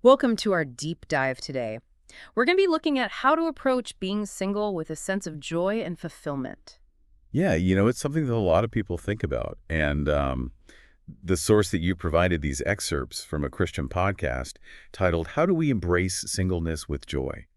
Welcome to our deep dive today. We're going to be looking at how to approach being single with a sense of joy and fulfillment. Yeah, it's something that a lot of people think about. And the source that you provided these excerpts from a Christian podcast titled, How Do We Embrace Singleness with Joy?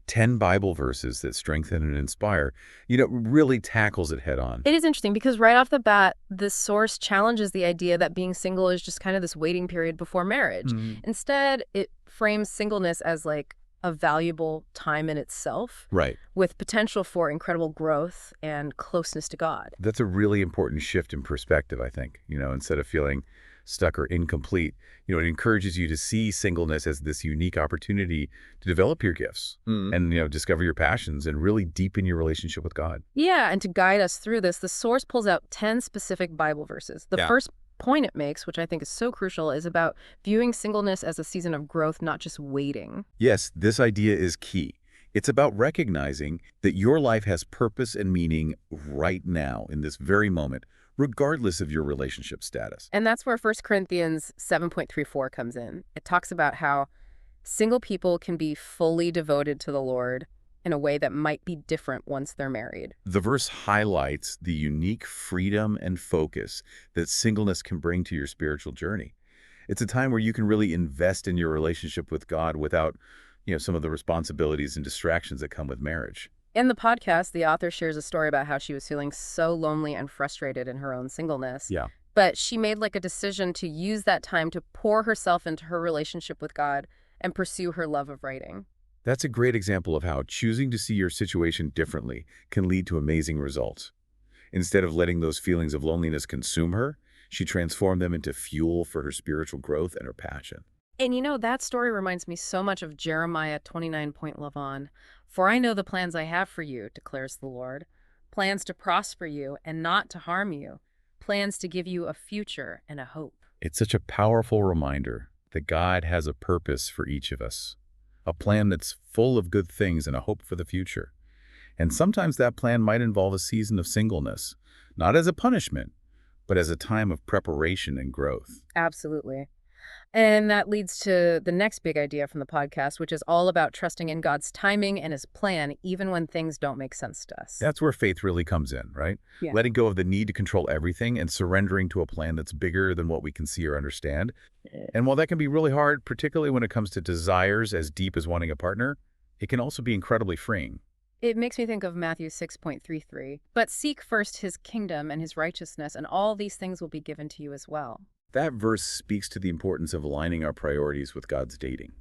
10 Bible verses that strengthen and inspire, really tackles it head on. It is interesting because right off the bat, this source challenges the idea that being single is just kind of this waiting period before marriage. Mhm. Instead, it frames singleness as like a valuable time in itself Right. with potential for incredible growth and closeness to God. That's a really important shift in perspective, I think. Instead of feeling stuck or incomplete, it encourages you to see singleness as this unique opportunity to develop your gifts and, discover your passions and really deepen your relationship with God. Yeah, and to guide us through this, the source pulls out 10 specific Bible verses. The Yeah. first point it makes, which I think is so crucial, is about viewing singleness as a season of growth, not just waiting. Yes, this idea is key. It's about recognizing that your life has purpose and meaning right now in this very moment, regardless of your relationship status. And that's where 1 Corinthians 7.34 comes in. It talks about how single people can be fully devoted to the Lord in a way that might be different once they're married. The verse highlights the unique freedom and focus that singleness can bring to your spiritual journey. It's a time where you can really invest in your relationship with God without, some of the responsibilities and distractions that come with marriage. In the podcast, the author shares a story about how she was feeling so lonely and frustrated in her own singleness. Yeah. But she made like a decision to use that time to pour herself into her relationship with God and pursue her love of writing. That's a great example of how choosing to see your situation differently can lead to amazing results. Instead of letting those feelings of loneliness consume her, she transformed them into fuel for her spiritual growth and her passion. And that story reminds me so much of Jeremiah 29.11. For I know the plans I have for you, declares the Lord. Plans to prosper you and not to harm you. Plans to give you a future and a hope. It's such a powerful reminder that God has a purpose for each of us, a plan that's full of good things and a hope for the future. And sometimes that plan might involve a season of singleness, not as a punishment, but as a time of preparation and growth. Absolutely. And that leads to the next big idea from the podcast, which is all about trusting in God's timing and his plan, even when things don't make sense to us. That's where faith really comes in, right? Yeah. Letting go of the need to control everything and surrendering to a plan that's bigger than what we can see or understand. And while that can be really hard, particularly when it comes to desires as deep as wanting a partner, it can also be incredibly freeing. It makes me think of Matthew 6.33. But seek first his kingdom and his righteousness, and all these things will be given to you as well. That verse speaks to the importance of aligning our priorities with God's dating.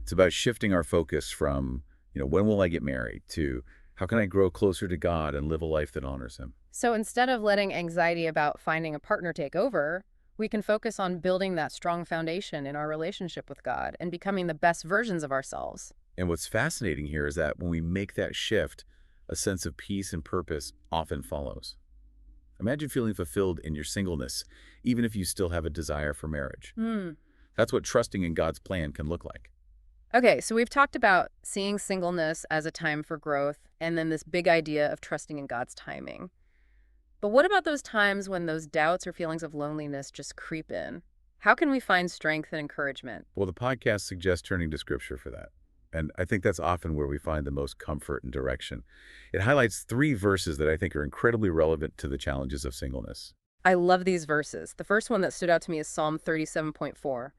It's about shifting our focus from, when will I get married, to how can I grow closer to God and live a life that honors him? So instead of letting anxiety about finding a partner take over, we can focus on building that strong foundation in our relationship with God and becoming the best versions of ourselves. And what's fascinating here is that when we make that shift, a sense of peace and purpose often follows. Imagine feeling fulfilled in your singleness, even if you still have a desire for marriage. That's what trusting in God's plan can look like. Okay, so we've talked about seeing singleness as a time for growth, and then this big idea of trusting in God's timing. But what about those times when those doubts or feelings of loneliness just creep in? How can we find strength and encouragement? Well, the podcast suggests turning to Scripture for that. And I think that's often where we find the most comfort and direction. It highlights 3 verses that I think are incredibly relevant to the challenges of singleness. I love these verses. The first one that stood out to me is Psalm 37.4.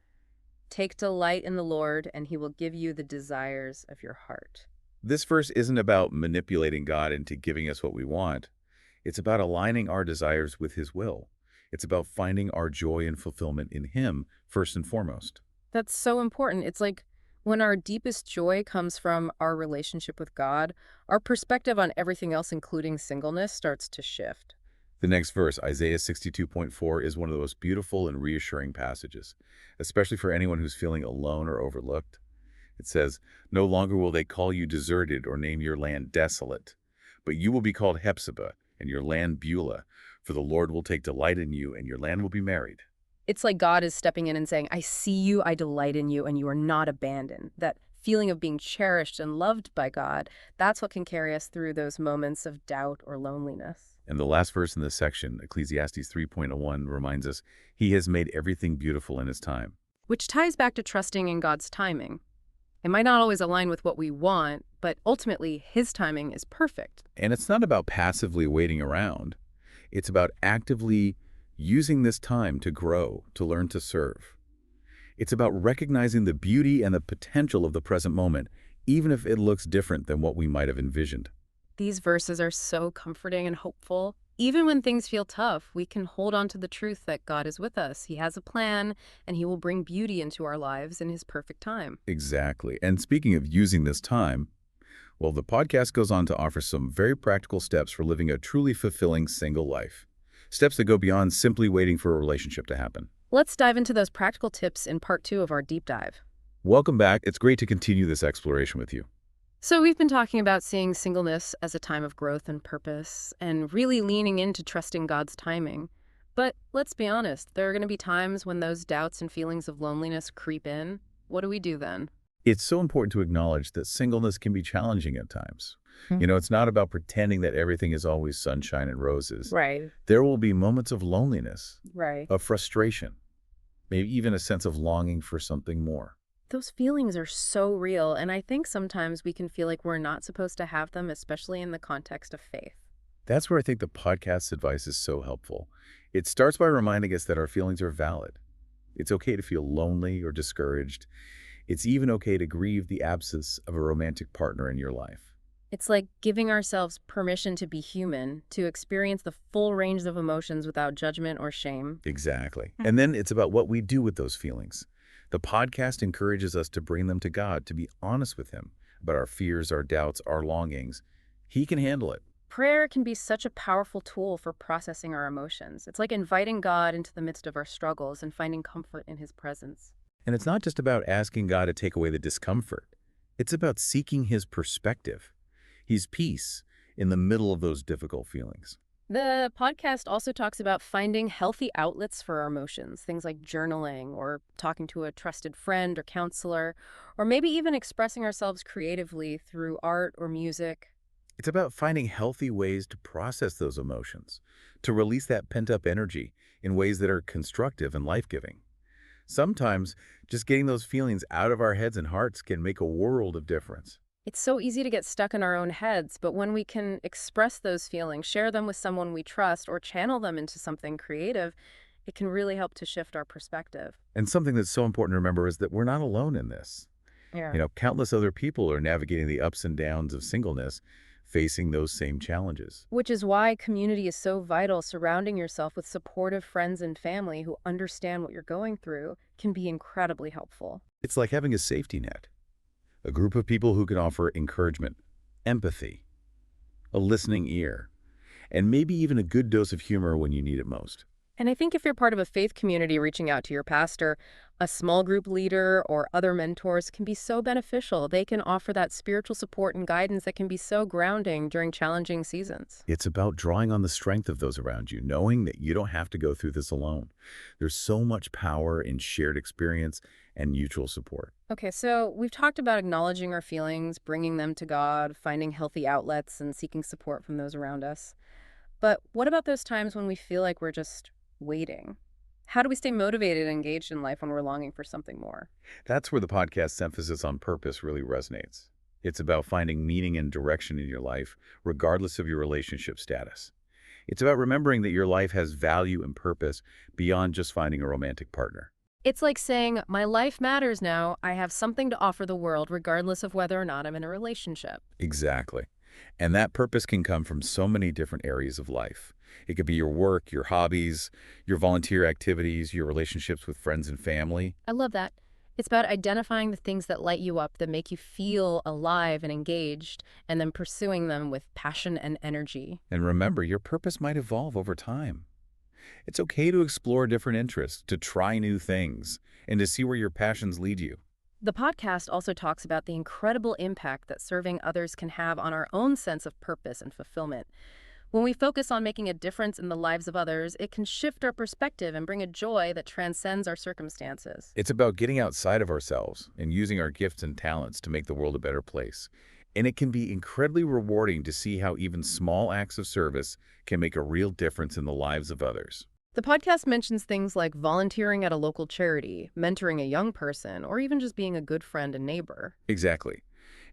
Take delight in the Lord, and he will give you the desires of your heart. This verse isn't about manipulating God into giving us what we want. It's about aligning our desires with his will. It's about finding our joy and fulfillment in him, first and foremost. That's so important. It's like when our deepest joy comes from our relationship with God, our perspective on everything else, including singleness, starts to shift. The next verse, Isaiah 62.4, is one of the most beautiful and reassuring passages, especially for anyone who's feeling alone or overlooked. It says, "No longer will they call you deserted or name your land desolate, but you will be called Hephzibah and your land Beulah, for the Lord will take delight in you and your land will be married." It's like God is stepping in and saying, I see you, I delight in you, and you are not abandoned. That feeling of being cherished and loved by God, that's what can carry us through those moments of doubt or loneliness. And the last verse in this section, Ecclesiastes 3.1, reminds us, "He has made everything beautiful in his time." which ties back to trusting in God's timing. It might not always align with what we want, but ultimately, His timing is perfect. And it's not about passively waiting around. It's about actively using this time to grow, to learn to serve. It's about recognizing the beauty and the potential of the present moment, even if it looks different than what we might have envisioned. These verses are so comforting and hopeful. Even when things feel tough, we can hold on to the truth that God is with us. He has a plan, and He will bring beauty into our lives in His perfect time. Exactly. And speaking of using this time, well, the podcast goes on to offer some very practical steps for living a truly fulfilling single life. Steps that go beyond simply waiting for a relationship to happen. Let's dive into those practical tips in part 2 of our deep dive. Welcome back. It's great to continue this exploration with you. So, we've been talking about seeing singleness as a time of growth and purpose, and really leaning into trusting God's timing. But let's be honest, there are going to be times when those doubts and feelings of loneliness creep in. What do we do then? It's so important to acknowledge that singleness can be challenging at times. Hmm. It's not about pretending that everything is always sunshine and roses. Right, There will be moments of loneliness, right. of frustration, maybe even a sense of longing for something more. Those feelings are so real, and I think sometimes we can feel like we're not supposed to have them, especially in the context of faith. That's where I think the podcast's advice is so helpful. It starts by reminding us that our feelings are valid. It's okay to feel lonely or discouraged. It's even okay to grieve the absence of a romantic partner in your life. It's like giving ourselves permission to be human, to experience the full range of emotions without judgment or shame. Exactly. And then it's about what we do with those feelings. The podcast encourages us to bring them to God, to be honest with Him about our fears, our doubts, our longings. He can handle it. Prayer can be such a powerful tool for processing our emotions. It's like inviting God into the midst of our struggles and finding comfort in His presence. And it's not just about asking God to take away the discomfort. It's about seeking His perspective, His peace in the middle of those difficult feelings. The podcast also talks about finding healthy outlets for our emotions, things like journaling or talking to a trusted friend or counselor, or maybe even expressing ourselves creatively through art or music. It's about finding healthy ways to process those emotions, to release that pent-up energy in ways that are constructive and life-giving. Sometimes just getting those feelings out of our heads and hearts can make a world of difference. It's so easy to get stuck in our own heads, but when we can express those feelings, share them with someone we trust, or channel them into something creative, it can really help to shift our perspective. And something that's so important to remember is that we're not alone in this. Yeah. Countless other people are navigating the ups and downs of singleness, facing those same challenges. Which is why community is so vital. Surrounding yourself with supportive friends and family who understand what you're going through can be incredibly helpful. It's like having a safety net, a group of people who can offer encouragement, empathy, a listening ear, and maybe even a good dose of humor when you need it most. And I think if you're part of a faith community, reaching out to your pastor, a small group leader, or other mentors can be so beneficial. They can offer that spiritual support and guidance that can be so grounding during challenging seasons. It's about drawing on the strength of those around you, knowing that you don't have to go through this alone. There's so much power in shared experience and mutual support. Okay, so we've talked about acknowledging our feelings, bringing them to God, finding healthy outlets, and seeking support from those around us. But what about those times when we feel like we're just waiting? How do we stay motivated and engaged in life when we're longing for something more? That's where the podcast's emphasis on purpose really resonates. It's about finding meaning and direction in your life, regardless of your relationship status. It's about remembering that your life has value and purpose beyond just finding a romantic partner. It's like saying, my life matters now. I have something to offer the world, regardless of whether or not I'm in a relationship. Exactly. And that purpose can come from so many different areas of life. It could be your work, your hobbies, your volunteer activities, your relationships with friends and family. I love that. It's about identifying the things that light you up, that make you feel alive and engaged, and then pursuing them with passion and energy. And remember, your purpose might evolve over time. It's okay to explore different interests, to try new things, and to see where your passions lead you. The podcast also talks about the incredible impact that serving others can have on our own sense of purpose and fulfillment. When we focus on making a difference in the lives of others, it can shift our perspective and bring a joy that transcends our circumstances. It's about getting outside of ourselves and using our gifts and talents to make the world a better place. And it can be incredibly rewarding to see how even small acts of service can make a real difference in the lives of others. The podcast mentions things like volunteering at a local charity, mentoring a young person, or even just being a good friend and neighbor. Exactly.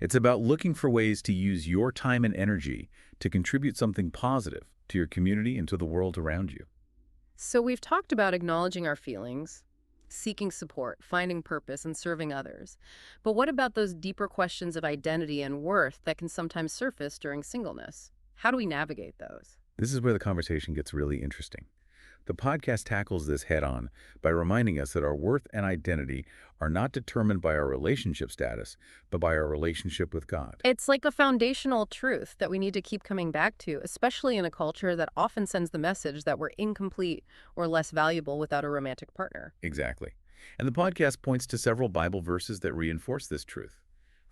It's about looking for ways to use your time and energy to contribute something positive to your community and to the world around you. So we've talked about acknowledging our feelings, seeking support, finding purpose, and serving others. But what about those deeper questions of identity and worth that can sometimes surface during singleness? How do we navigate those? This is where the conversation gets really interesting. The podcast tackles this head on by reminding us that our worth and identity are not determined by our relationship status, but by our relationship with God. It's like a foundational truth that we need to keep coming back to, especially in a culture that often sends the message that we're incomplete or less valuable without a romantic partner. Exactly. And the podcast points to several Bible verses that reinforce this truth.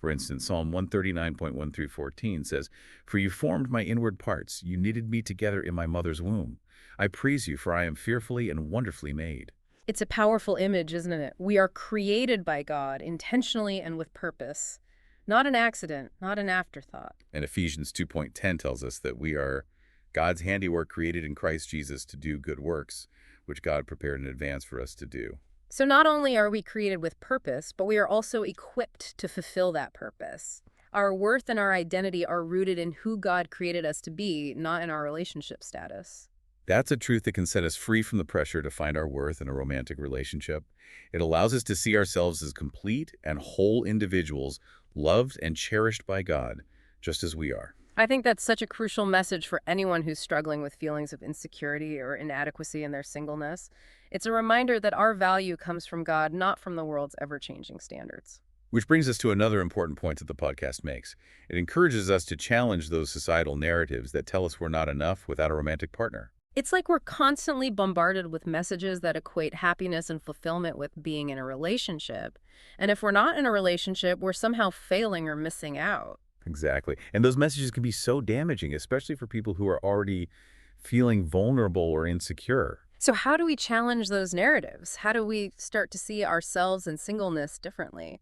For instance, Psalm 139.1 through 14 says, "For you formed my inward parts, you knitted me together in my mother's womb. I praise you, for I am fearfully and wonderfully made." It's a powerful image, isn't it? We are created by God intentionally and with purpose. Not an accident, not an afterthought. And Ephesians 2.10 tells us that we are God's handiwork created in Christ Jesus to do good works, which God prepared in advance for us to do. So not only are we created with purpose, but we are also equipped to fulfill that purpose. Our worth and our identity are rooted in who God created us to be, not in our relationship status. That's a truth that can set us free from the pressure to find our worth in a romantic relationship. It allows us to see ourselves as complete and whole individuals, loved and cherished by God, just as we are. I think that's such a crucial message for anyone who's struggling with feelings of insecurity or inadequacy in their singleness. It's a reminder that our value comes from God, not from the world's ever-changing standards. Which brings us to another important point that the podcast makes. It encourages us to challenge those societal narratives that tell us we're not enough without a romantic partner. It's like we're constantly bombarded with messages that equate happiness and fulfillment with being in a relationship. And if we're not in a relationship, we're somehow failing or missing out. Exactly. And those messages can be so damaging, especially for people who are already feeling vulnerable or insecure. So how do we challenge those narratives? How do we start to see ourselves and singleness differently?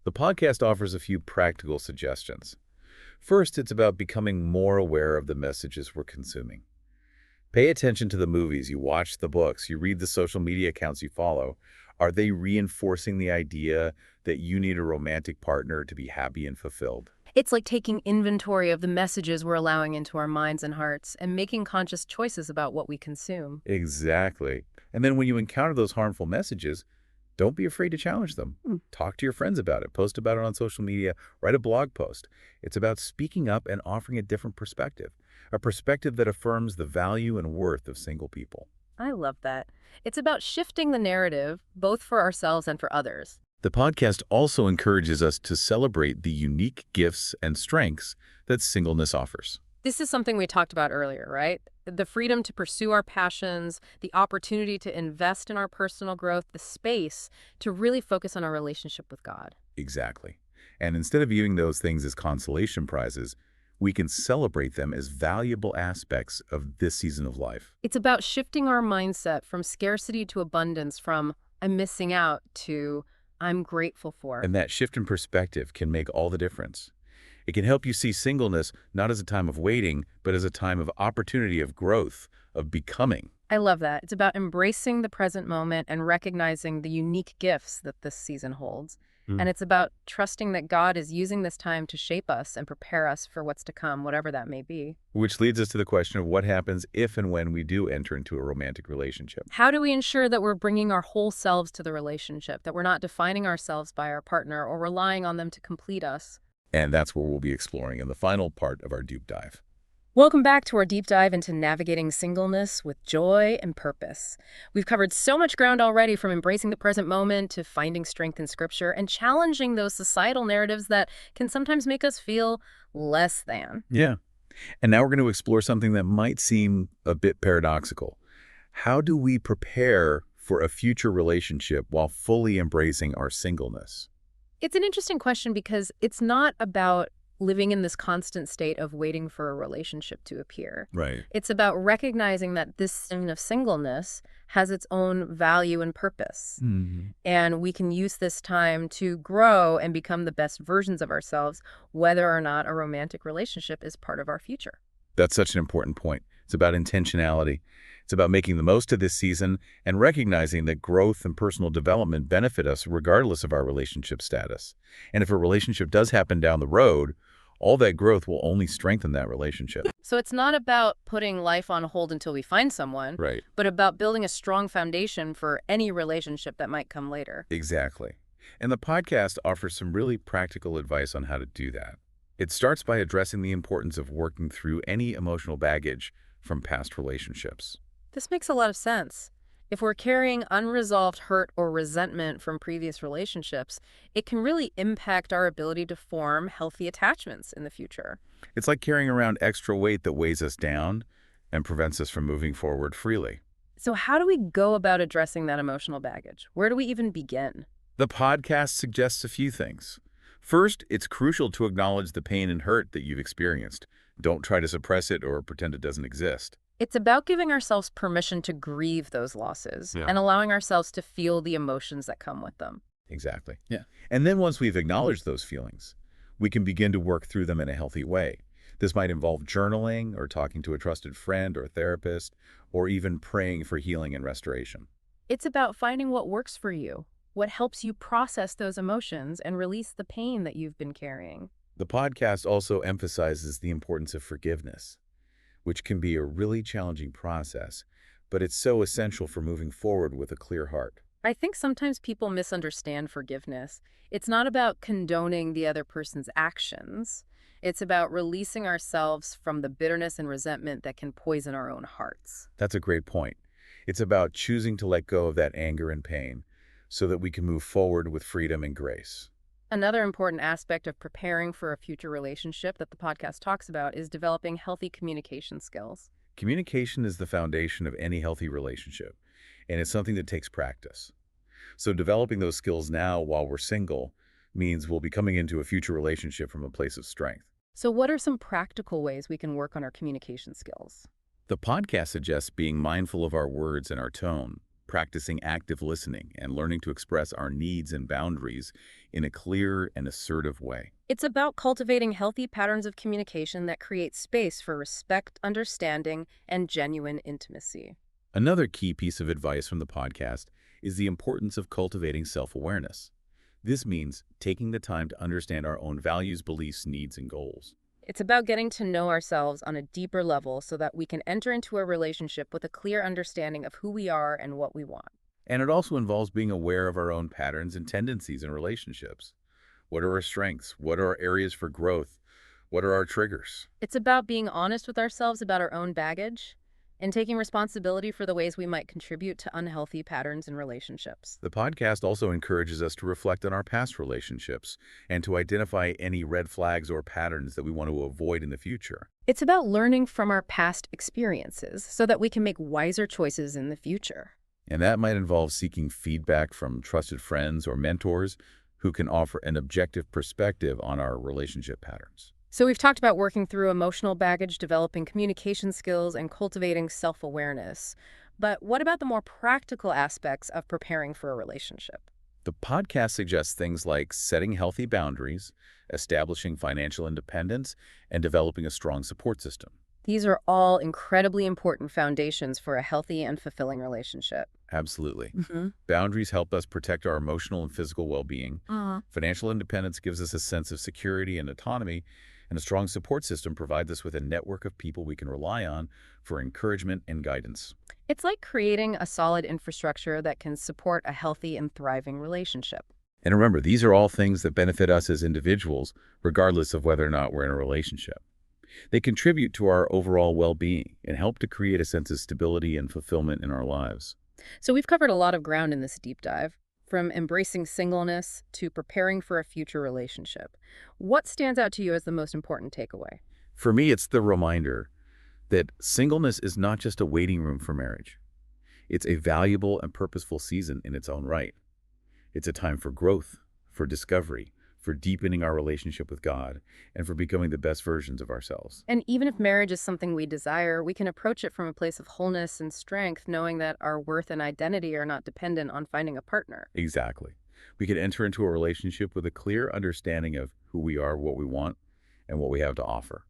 The podcast offers a few practical suggestions. First, it's about becoming more aware of the messages we're consuming. Pay attention to the movies you watch, the books, you read, the social media accounts you follow. Are they reinforcing the idea that you need a romantic partner to be happy and fulfilled? It's like taking inventory of the messages we're allowing into our minds and hearts and making conscious choices about what we consume. Exactly. And then when you encounter those harmful messages, don't be afraid to challenge them. Talk to your friends about it. Post about it on social media. Write a blog post. It's about speaking up and offering a different perspective, a perspective that affirms the value and worth of single people. I love that. It's about shifting the narrative, both for ourselves and for others. The podcast also encourages us to celebrate the unique gifts and strengths that singleness offers. This is something we talked about earlier, right? The freedom to pursue our passions, the opportunity to invest in our personal growth, the space to really focus on our relationship with God. Exactly. And instead of viewing those things as consolation prizes, we can celebrate them as valuable aspects of this season of life. It's about shifting our mindset from scarcity to abundance, from I'm missing out to I'm grateful for. And that shift in perspective can make all the difference. It can help you see singleness not as a time of waiting, but as a time of opportunity, of growth, of becoming. I love that. It's about embracing the present moment and recognizing the unique gifts that this season holds. And it's about trusting that God is using this time to shape us and prepare us for what's to come, whatever that may be. Which leads us to the question of what happens if and when we do enter into a romantic relationship. How do we ensure that we're bringing our whole selves to the relationship, that we're not defining ourselves by our partner or relying on them to complete us? And that's where we'll be exploring in the final part of our deep dive. Welcome back to our deep dive into navigating singleness with joy and purpose. We've covered so much ground already, from embracing the present moment to finding strength in Scripture and challenging those societal narratives that can sometimes make us feel less than. Yeah. And now we're going to explore something that might seem a bit paradoxical. How do we prepare for a future relationship while fully embracing our singleness? It's an interesting question because it's not about living in this constant state of waiting for a relationship to appear. Right. It's about recognizing that this season of singleness has its own value and purpose. And we can use this time to grow and become the best versions of ourselves, whether or not a romantic relationship is part of our future. That's such an important point. It's about intentionality. It's about making the most of this season and recognizing that growth and personal development benefit us regardless of our relationship status. And if a relationship does happen down the road, all that growth will only strengthen that relationship. So it's not about putting life on hold until we find someone, Right. but about building a strong foundation for any relationship that might come later. Exactly. And the podcast offers some really practical advice on how to do that. It starts by addressing the importance of working through any emotional baggage from past relationships. This makes a lot of sense. If we're carrying unresolved hurt or resentment from previous relationships, it can really impact our ability to form healthy attachments in the future. It's like carrying around extra weight that weighs us down and prevents us from moving forward freely. So how do we go about addressing that emotional baggage? Where do we even begin? The podcast suggests a few things. First, it's crucial to acknowledge the pain and hurt that you've experienced. Don't try to suppress it or pretend it doesn't exist. It's about giving ourselves permission to grieve those losses Yeah. and allowing ourselves to feel the emotions that come with them. Exactly. Yeah. And then once we've acknowledged those feelings, we can begin to work through them in a healthy way. This might involve journaling or talking to a trusted friend or therapist, or even praying for healing and restoration. It's about finding what works for you, what helps you process those emotions and release the pain that you've been carrying. The podcast also emphasizes the importance of forgiveness, which can be a really challenging process, but it's so essential for moving forward with a clear heart. I think sometimes people misunderstand forgiveness. It's not about condoning the other person's actions. It's about releasing ourselves from the bitterness and resentment that can poison our own hearts. That's a great point. It's about choosing to let go of that anger and pain so that we can move forward with freedom and grace. Another important aspect of preparing for a future relationship that the podcast talks about is developing healthy communication skills. Communication is the foundation of any healthy relationship, and it's something that takes practice. So developing those skills now while we're single means we'll be coming into a future relationship from a place of strength. So what are some practical ways we can work on our communication skills? The podcast suggests being mindful of our words and our tone, practicing active listening, and learning to express our needs and boundaries in a clear and assertive way. It's about cultivating healthy patterns of communication that create space for respect, understanding, and genuine intimacy. Another key piece of advice from the podcast is the importance of cultivating self-awareness. This means taking the time to understand our own values, beliefs, needs, and goals. It's about getting to know ourselves on a deeper level so that we can enter into a relationship with a clear understanding of who we are and what we want. And it also involves being aware of our own patterns and tendencies in relationships. What are our strengths? What are our areas for growth? What are our triggers? It's about being honest with ourselves about our own baggage and taking responsibility for the ways we might contribute to unhealthy patterns in relationships. The podcast also encourages us to reflect on our past relationships and to identify any red flags or patterns that we want to avoid in the future. It's about learning from our past experiences so that we can make wiser choices in the future. And that might involve seeking feedback from trusted friends or mentors who can offer an objective perspective on our relationship patterns. So we've talked about working through emotional baggage, developing communication skills, and cultivating self-awareness. But what about the more practical aspects of preparing for a relationship? The podcast suggests things like setting healthy boundaries, establishing financial independence, and developing a strong support system. These are all incredibly important foundations for a healthy and fulfilling relationship. Absolutely. Mm-hmm. Boundaries help us protect our emotional and physical well-being. Uh-huh. Financial independence gives us a sense of security and autonomy, and a strong support system provides us with a network of people we can rely on for encouragement and guidance. It's like creating a solid infrastructure that can support a healthy and thriving relationship. And remember, these are all things that benefit us as individuals, regardless of whether or not we're in a relationship. They contribute to our overall well-being and help to create a sense of stability and fulfillment in our lives. So we've covered a lot of ground in this deep dive, from embracing singleness to preparing for a future relationship. What stands out to you as the most important takeaway? For me, it's the reminder that singleness is not just a waiting room for marriage. It's a valuable and purposeful season in its own right. It's a time for growth, for discovery, for deepening our relationship with God, and for becoming the best versions of ourselves. And even if marriage is something we desire, we can approach it from a place of wholeness and strength, knowing that our worth and identity are not dependent on finding a partner. Exactly. We can enter into a relationship with a clear understanding of who we are, what we want, and what we have to offer.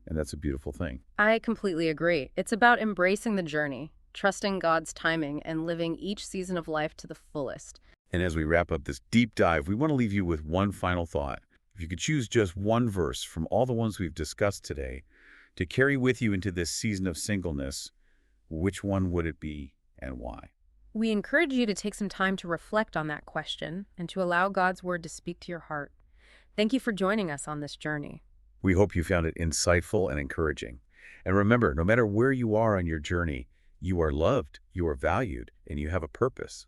And that's a beautiful thing. I completely agree. It's about embracing the journey, trusting God's timing and living each season of life to the fullest. And as we wrap up this deep dive, we want to leave you with one final thought. If you could choose just one verse from all the ones we've discussed today to carry with you into this season of singleness, which one would it be and why? We encourage you to take some time to reflect on that question and to allow God's word to speak to your heart. Thank you for joining us on this journey. We hope you found it insightful and encouraging. And remember, no matter where you are on your journey, you are loved, you are valued, and you have a purpose.